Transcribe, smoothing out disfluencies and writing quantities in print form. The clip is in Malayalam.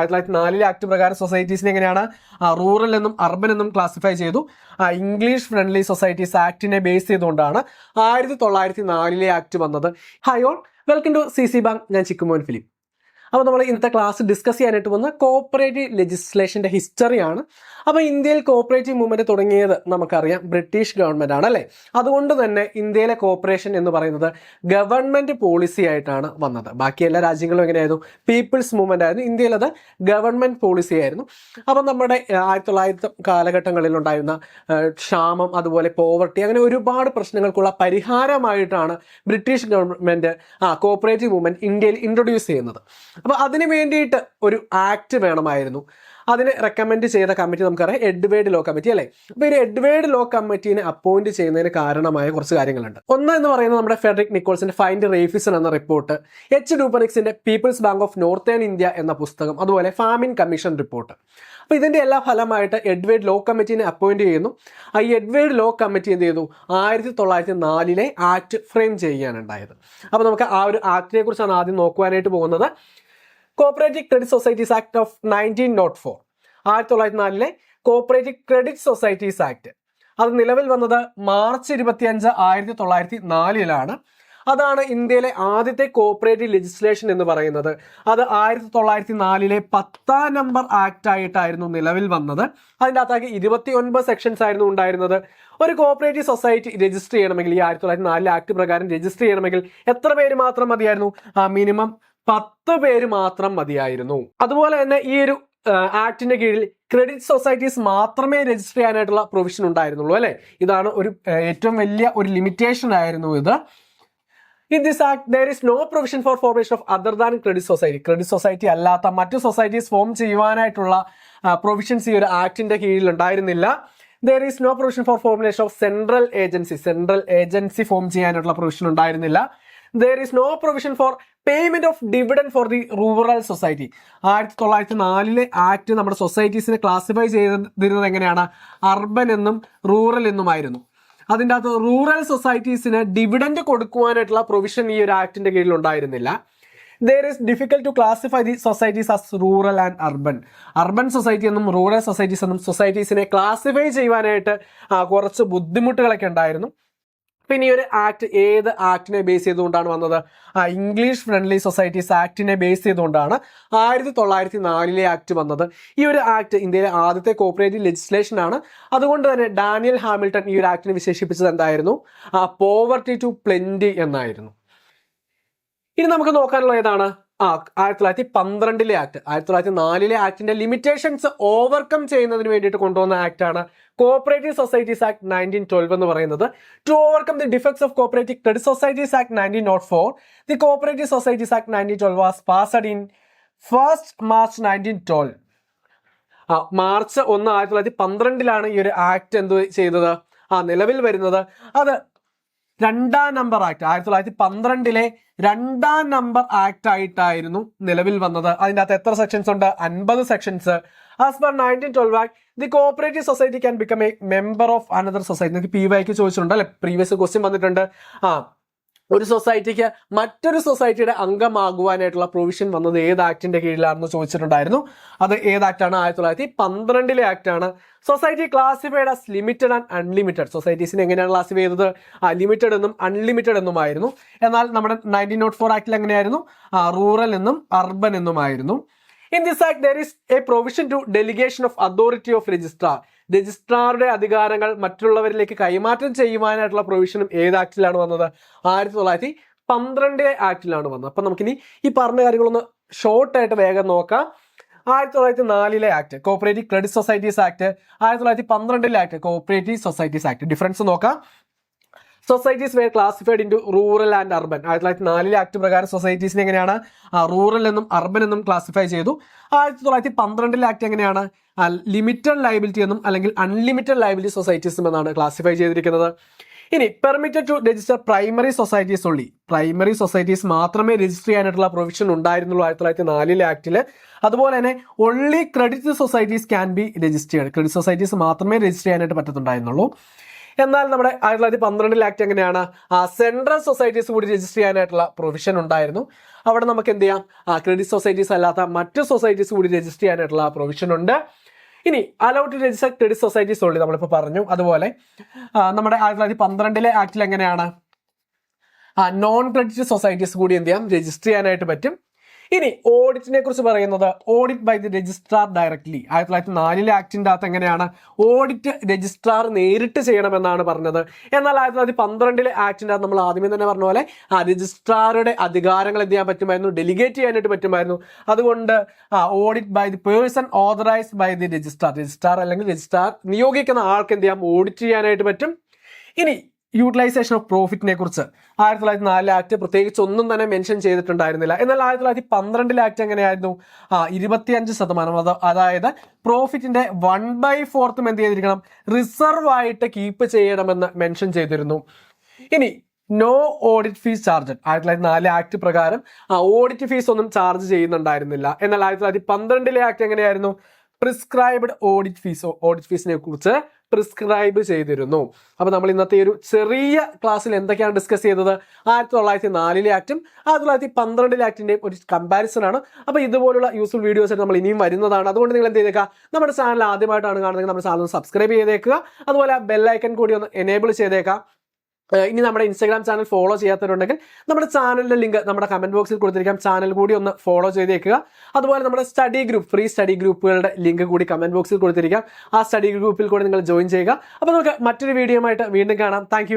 1904 ആക്ട് പ്രകാരം സൊസൈറ്റീസിനെ എങ്ങനെയാണ് റൂറൽ എന്നും അർബൻ എന്നും ക്ലാസിഫൈ ചെയ്തു. ഇംഗ്ലീഷ് ഫ്രണ്ട്ലി സൊസൈറ്റീസ് ആക്ടിനെ ബേസ് ചെയ്തുകൊണ്ടാണ് 1904 ആക്ട് വന്നത്. Hi all, welcome to CC bank. ഞാൻ ചിക്കുമോൻ ഫിലിപ്പ്. അപ്പോൾ നമ്മൾ ഇന്നത്തെ ക്ലാസ് ഡിസ്കസ് ചെയ്യാനായിട്ട് വന്ന കോപ്പറേറ്റീവ് ലെജിസ്ലേഷൻ്റെ ഹിസ്റ്ററിയാണ്. അപ്പോൾ ഇന്ത്യയിൽ കോപ്പറേറ്റീവ് മൂവ്മെൻറ്റ് തുടങ്ങിയത് നമുക്കറിയാം ബ്രിട്ടീഷ് ഗവൺമെൻറ് ആണ് അല്ലേ. അതുകൊണ്ട് തന്നെ ഇന്ത്യയിലെ കോപ്പറേഷൻ എന്ന് പറയുന്നത് ഗവൺമെൻറ് പോളിസി ആയിട്ടാണ് വന്നത്. ബാക്കി എല്ലാ രാജ്യങ്ങളും എങ്ങനെയായിരുന്നു? പീപ്പിൾസ് മൂവ്മെൻ്റ് ആയിരുന്നു. ഇന്ത്യയിൽ അത് ഗവൺമെൻറ് പോളിസി ആയിരുന്നു. അപ്പം നമ്മുടെ 1900 കാലഘട്ടങ്ങളിലുണ്ടായിരുന്ന ക്ഷാമം, അതുപോലെ പോവർട്ടി, അങ്ങനെ ഒരുപാട് പ്രശ്നങ്ങൾക്കുള്ള പരിഹാരമായിട്ടാണ് ബ്രിട്ടീഷ് ഗവൺമെൻറ് കോപ്പറേറ്റീവ് മൂവ്മെൻറ്റ് ഇന്ത്യയിൽ ഇൻട്രൊഡ്യൂസ് ചെയ്യുന്നത്. അപ്പോൾ അതിന് വേണ്ടിയിട്ട് ഒരു ആക്ട് വേണമായിരുന്നു. അതിനെ റെക്കമെൻഡ് ചെയ്ത കമ്മിറ്റി നമുക്കറിയാം, എഡ്വേർഡ് ലോ കമ്മിറ്റി അല്ലേ. അപ്പോൾ ഈ എഡ്വേർഡ് ലോ കമ്മിറ്റീനെ അപ്പോയിന്റ് ചെയ്യുന്നതിന് കാരണമായ കുറച്ച് കാര്യങ്ങളുണ്ട്. ഒന്ന് എന്ന് പറയുന്നത് നമ്മുടെ ഫെഡറിക് നിക്കോൾസിന്റെ ഫൈൻഡ് റേഫിസൺ എന്ന റിപ്പോർട്ട്, എച്ച് ഡൂപ്പനിക്സിന്റെ People's Bank of Northern India എന്ന പുസ്തകം, അതുപോലെ ഫാമിൻ കമ്മീഷൻ റിപ്പോർട്ട്. അപ്പോൾ ഇതിന്റെ എല്ലാ ഫലമായിട്ട് എഡ്വേർഡ് ലോ കമ്മിറ്റീനെ അപ്പോയിന്റ് ചെയ്യുന്നു. ഈ എഡ്വേർഡ് ലോ കമ്മിറ്റി എന്ത് ചെയ്തു? 1904 ആക്ട് ഫ്രെയിം ചെയ്യുകയാണുണ്ടായത്. അപ്പോൾ നമുക്ക് ആ ഒരു ആക്ടിനെ കുറിച്ചാണ് ആദ്യം നോക്കുവാനായിട്ട് പോകുന്നത്. Cooperative credit societies act of 1904, 1904 cooperative credit societies act. അത് നിലവിൽ വന്നത് മാർച്ച് 25, 1904 അതാണ് ഇന്ത്യയിലെ ആദ്യത്തെ കോപ്പറേറ്റീവ് ലെജിസ്ലേഷൻ എന്ന് പറയുന്നത്. അത് 1904 10ാം നമ്പർ ആക്ട് ആയിട്ടായിരുന്നു നിലവിൽ വന്നത്. അതിൻ്റെ അകത്താക്കി 29 സെക്ഷൻസ് ആയിരുന്നു ഉണ്ടായിരുന്നത്. ഒരു കോപ്പറേറ്റീവ് സൊസൈറ്റി രജിസ്റ്റർ ചെയ്യണമെങ്കിൽ ഈ 1904 ആക്ട് പ്രകാരം രജിസ്റ്റർ ചെയ്യണമെങ്കിൽ എത്ര പേര് മാത്രം മതിയായിരുന്നു? മിനിമം 10 പേര് മാത്രം മതിയായിരുന്നു. അതുപോലെ തന്നെ ഈ ഒരു ആക്ടിന്റെ കീഴിൽ ക്രെഡിറ്റ് സൊസൈറ്റീസ് മാത്രമേ രജിസ്റ്റർ ചെയ്യാനായിട്ടുള്ള പ്രൊവിഷൻ ഉണ്ടായിരുന്നുള്ളൂ അല്ലെ. ഇതാണ് ഒരു ഏറ്റവും വലിയ ഒരു ലിമിറ്റേഷൻ ആയിരുന്നു ഇത്. In this act, there is no provision for formation of other than credit society. Credit society അല്ലാത്ത മറ്റു സൊസൈറ്റീസ് ഫോം ചെയ്യുവാനായിട്ടുള്ള പ്രൊവിഷൻസ് ഈ ഒരു ആക്ടിന്റെ കീഴിൽ ഉണ്ടായിരുന്നില്ല. There is no provision for formation of central agency form ചെയ്യാനായിട്ടുള്ള പ്രൊവിഷൻ ഉണ്ടായിരുന്നില്ല. There is no provision for payment of dividend for the rural society. 1904 act നമ്മുടെ സൊസൈറ്റീസിനെ ക്ലാസിഫൈ ചെയ്തിരുന്നത് എങ്ങനെയാണ്? അർബൻ എന്നും റൂറൽ എന്നുമായിരുന്നു. അതിൻ്റെ അകത്ത് റൂറൽ സൊസൈറ്റീസിന് ഡിവിഡൻഡ് കൊടുക്കുവാനായിട്ടുള്ള പ്രൊവിഷൻ ഈ ഒരു ആക്ടിന്റെ കീഴിൽ ഉണ്ടായിരുന്നില്ല. There is difficult to classify the societies as rural and urban. Urban society എന്നും റൂറൽ സൊസൈറ്റീസ് എന്നും സൊസൈറ്റീസിനെ ക്ലാസിഫൈ ചെയ്യുവാനായിട്ട് കുറച്ച് ബുദ്ധിമുട്ടുകളൊക്കെ ഉണ്ടായിരുന്നു. പിന്നെ ഈ ഒരു ആക്ട് ഏത് ആക്ടിനെ ബേസ് ചെയ്തുകൊണ്ടാണ് വന്നത്? ഇംഗ്ലീഷ് ഫ്രണ്ട്ലി സൊസൈറ്റീസ് ആക്ടിനെ ബേസ് ചെയ്തുകൊണ്ടാണ് 1904 ആക്ട് വന്നത്. ഈ ഒരു ആക്ട് ഇന്ത്യയിലെ ആദ്യത്തെ കോപ്പറേറ്റീവ് ലെജിസ്ലേഷൻ ആണ്. അതുകൊണ്ട് തന്നെ ഡാനിയൽ ഹാമിൽട്ടൺ ഈ ഒരു ആക്ടിനെ വിശേഷിപ്പിച്ചത് എന്തായിരുന്നു? പോവർട്ടി ടു പ്ലെന്റി എന്നായിരുന്നു. ഇനി നമുക്ക് നോക്കാനുള്ള ഏതാണ്? 1912 ആക്ട്. 1904 ആക്ടിന്റെ ലിമിറ്റേഷൻസ് ഓവർകം ചെയ്യുന്നതിന് വേണ്ടിയിട്ട് കൊണ്ടുവന്ന ആക്ടാണ് കോപ്പറേറ്റീവ് സൊസൈറ്റീസ് ആക്ട് 1912 എന്ന് പറയുന്നത്. To overcome the defects of cooperative credit societies act 1904, the cooperative societies act 1912 was passed in 1st March 1912. March 1, 1912 ഈ ഒരു ആക്ട് എന്ത് ചെയ്തത്? നിലവിൽ വരുന്നത്. അത് 2ാം നമ്പർ ആക്ട്, 1912 2ാം നമ്പർ ആക്ട് ആയിട്ടായിരുന്നു നിലവിൽ വന്നത്. അതിൻ്റെ അകത്ത് എത്ര സെക്ഷൻസ് ഉണ്ട്? 50 sections. As per 1912 act, the cooperative society can become A member of another society. നിങ്ങൾക്ക് PYക്ക് ചോദിച്ചിട്ടുണ്ട് അല്ലെ, പ്രീവിയസ് ക്വസ്റ്റ്യൻ വന്നിട്ടുണ്ട്. ഒരു സൊസൈറ്റിക്ക് മറ്റൊരു സൊസൈറ്റിയുടെ അംഗമാകുവാനായിട്ടുള്ള പ്രൊവിഷൻ വന്നത് ഏത് ആക്ടിന്റെ കീഴിലാണെന്ന് ചോദിച്ചിട്ടുണ്ടായിരുന്നു. അത് ഏത് ആക്ടാണ്? 1912 ആക്ടാണ്. Society classified as limited and unlimited. സൊസൈറ്റീസിനെ എങ്ങനെയാണ് ക്ലാസിഫൈ ചെയ്തത്? ലിമിറ്റഡ് എന്നും അൺലിമിറ്റഡ് എന്നുമായിരുന്നു. എന്നാൽ നമ്മുടെ 1904 ആക്ടിൽ എങ്ങനെയായിരുന്നു? റൂറൽ എന്നും urban എന്നുമായിരുന്നു. In this act, there is a provision to delegation of authority of registrar. രജിസ്ട്രാറുടെ അധികാരങ്ങൾ മറ്റുള്ളവരിലേക്ക് കൈമാറ്റം ചെയ്യുവാനായിട്ടുള്ള പ്രൊവിഷനും ഏത് ആക്ടിലാണ് വന്നത്? 1912 ആക്ടിലാണ് വന്നത്. അപ്പം നമുക്കിനി ഈ പറഞ്ഞ കാര്യങ്ങളൊന്ന് ഷോർട്ടായിട്ട് വേഗം നോക്കാം. 1904 act cooperative credit societies act, 1912 act cooperative societies act. Difference നോക്കാം. Societies were classified into rural and urban. 1904 act പ്രകാരം സൊസൈറ്റീസിനെ എങ്ങനെയാണ്? റൂറൽ എന്നും അർബൻ എന്നും ക്ലാസിഫൈ ചെയ്തു. 1912 ആക്ട് എങ്ങനെയാണ്? ലിമിറ്റഡ് ലയബിലിറ്റി എന്നും അല്ലെങ്കിൽ അൺലിമിറ്റഡ് ലയബിലിറ്റി സൊസൈറ്റീസും എന്നാണ് ക്ലാസിഫൈ ചെയ്തിരിക്കുന്നത്. ഇനി permitted to register primary societies only. Primary societies മാത്രമേ രജിസ്റ്റർ ചെയ്യാനായിട്ടുള്ള പ്രൊവിഷൻ ഉണ്ടായിരുന്നുള്ളൂ 1904 ആക്ടിൽ. അതുപോലെ തന്നെ only credit societies can be registered. Credit societies മാത്രമേ രജിസ്റ്റർ ചെയ്യാനായിട്ട് പറ്റത്തുണ്ടായിരുന്നുള്ളൂ. എന്നാൽ നമ്മുടെ 1912 ആക്ട് എങ്ങനെയാണ് സെൻട്രൽ സൊസൈറ്റീസ് കൂടി രജിസ്റ്റർ ചെയ്യാനായിട്ടുള്ള പ്രൊവിഷൻ ഉണ്ടായിരുന്നു. അവിടെ നമുക്ക് എന്ത് ചെയ്യാം, ക്രെഡിറ്റ് സൊസൈറ്റീസ് അല്ലാത്ത മറ്റ് സൊസൈറ്റീസ് കൂടി രജിസ്റ്റർ ചെയ്യാനായിട്ടുള്ള പ്രൊവിഷൻ ഉണ്ട്. ഇനി allowed to register credit societies only നമ്മളിപ്പോൾ പറഞ്ഞു. അതുപോലെ നമ്മുടെ 1912 ആക്ടിൽ എങ്ങനെയാണ് നോൺ ക്രെഡിറ്റ് സൊസൈറ്റീസ് കൂടി എന്ത് ചെയ്യാം, രജിസ്റ്റർ ചെയ്യാനായിട്ട് പറ്റും. ഇനി ഓഡിറ്റിനെ കുറിച്ച് പറയുന്നത് audit by the registrar directly. 1904 ആക്ടിൻ്റെ അകത്ത് എങ്ങനെയാണ് ഓഡിറ്റ് രജിസ്ട്രാർ നേരിട്ട് ചെയ്യണമെന്നാണ് പറഞ്ഞത്. എന്നാൽ 1912 ആക്ടിൻ്റെ അകത്ത് നമ്മൾ ആദ്യമേ തന്നെ പറഞ്ഞ പോലെ രജിസ്ട്രാറുടെ അധികാരങ്ങൾ എന്ത് ചെയ്യാൻ പറ്റുമായിരുന്നു, ഡെലിഗേറ്റ് ചെയ്യാനായിട്ട് പറ്റുമായിരുന്നു. അതുകൊണ്ട് audit by the person authorised by the registrar അല്ലെങ്കിൽ രജിസ്ട്രാർ നിയോഗിക്കുന്ന ആൾക്ക് എന്ത് ചെയ്യാം, ഓഡിറ്റ് ചെയ്യാനായിട്ട് പറ്റും. ഇനി യൂട്ടിലൈസേഷൻ ഓഫ് പ്രോഫിറ്റിനെ കുറിച്ച് 1904 ആക്ട് പ്രത്യേകിച്ച് ഒന്നും തന്നെ മെൻഷൻ ചെയ്തിട്ടുണ്ടായിരുന്നില്ല. എന്നാൽ 1912 ആക്ട് എങ്ങനെയായിരുന്നു, 25%, അതായത് പ്രോഫിറ്റിന്റെ 1/4 എന്ത് ചെയ്തിരിക്കണം, റിസർവ് ആയിട്ട് കീപ്പ് ചെയ്യണമെന്ന് മെൻഷൻ ചെയ്തിരുന്നു. ഇനി no audit fees charge 1904 act പ്രകാരം ഓഡിറ്റ് ഫീസ് ഒന്നും ചാർജ് ചെയ്യുന്നുണ്ടായിരുന്നില്ല. എന്നാൽ 1912 ആക്ട് എങ്ങനെയായിരുന്നു, പ്രിസ്ക്രൈബ്ഡ് ഓഡിറ്റ് ഫീസിനെ കുറിച്ച് പ്രിസ്ക്രൈബ് ചെയ്തിരുന്നു. അപ്പോൾ നമ്മൾ ഇന്നത്തെ ഒരു ചെറിയ ക്ലാസ്സിൽ എന്തൊക്കെയാണ് ഡിസ്കസ് ചെയ്തത്, 1904 ആക്ടും 1912 ആക്ടിൻ്റെയും ഒരു കമ്പാരിസൺ ആണ്. അപ്പോൾ ഇതുപോലുള്ള യൂസ്ഫുൾ വീഡിയോസ് നമ്മൾ ഇനിയും വരുന്നതാണ്. അതുകൊണ്ട് നിങ്ങൾ എന്ത് ചെയ്തേക്കുക, നമ്മുടെ ചാനൽ ആദ്യമായിട്ടാണ് കാണുന്നത് നമ്മുടെ ചാനൽ സബ്സ്ക്രൈബ് ചെയ്തേക്കുക. അതുപോലെ ബെല്ലൈക്കൺ കൂടി ഒന്ന് എനേബിൾ ചെയ്തേക്കാം. ഇനി നമ്മുടെ ഇൻസ്റ്റാഗ്രാം ചാനൽ ഫോളോ ചെയ്യാത്തവരുണ്ടെങ്കിൽ നമ്മുടെ ചാനലിൻ്റെ ലിങ്ക് നമ്മുടെ കമൻറ്റ് ബോക്സിൽ കൊടുത്തിരിക്കാം, ചാനൽ കൂടി ഒന്ന് ഫോളോ ചെയ്തേക്കുക. അതുപോലെ നമ്മുടെ സ്റ്റഡി ഗ്രൂപ്പ്, ഫ്രീ സ്റ്റഡി ഗ്രൂപ്പുകളുടെ ലിങ്ക് കൂടി കമൻറ്റ് ബോക്സിൽ കൊടുത്തിരിക്കാം. ആ സ്റ്റഡി ഗ്രൂപ്പിൽ കൂടി നിങ്ങൾ ജോയിൻ ചെയ്യുക. അപ്പോൾ നമുക്ക് മറ്റൊരു വീഡിയോ ആയിട്ട് വീണ്ടും കാണാം. താങ്ക്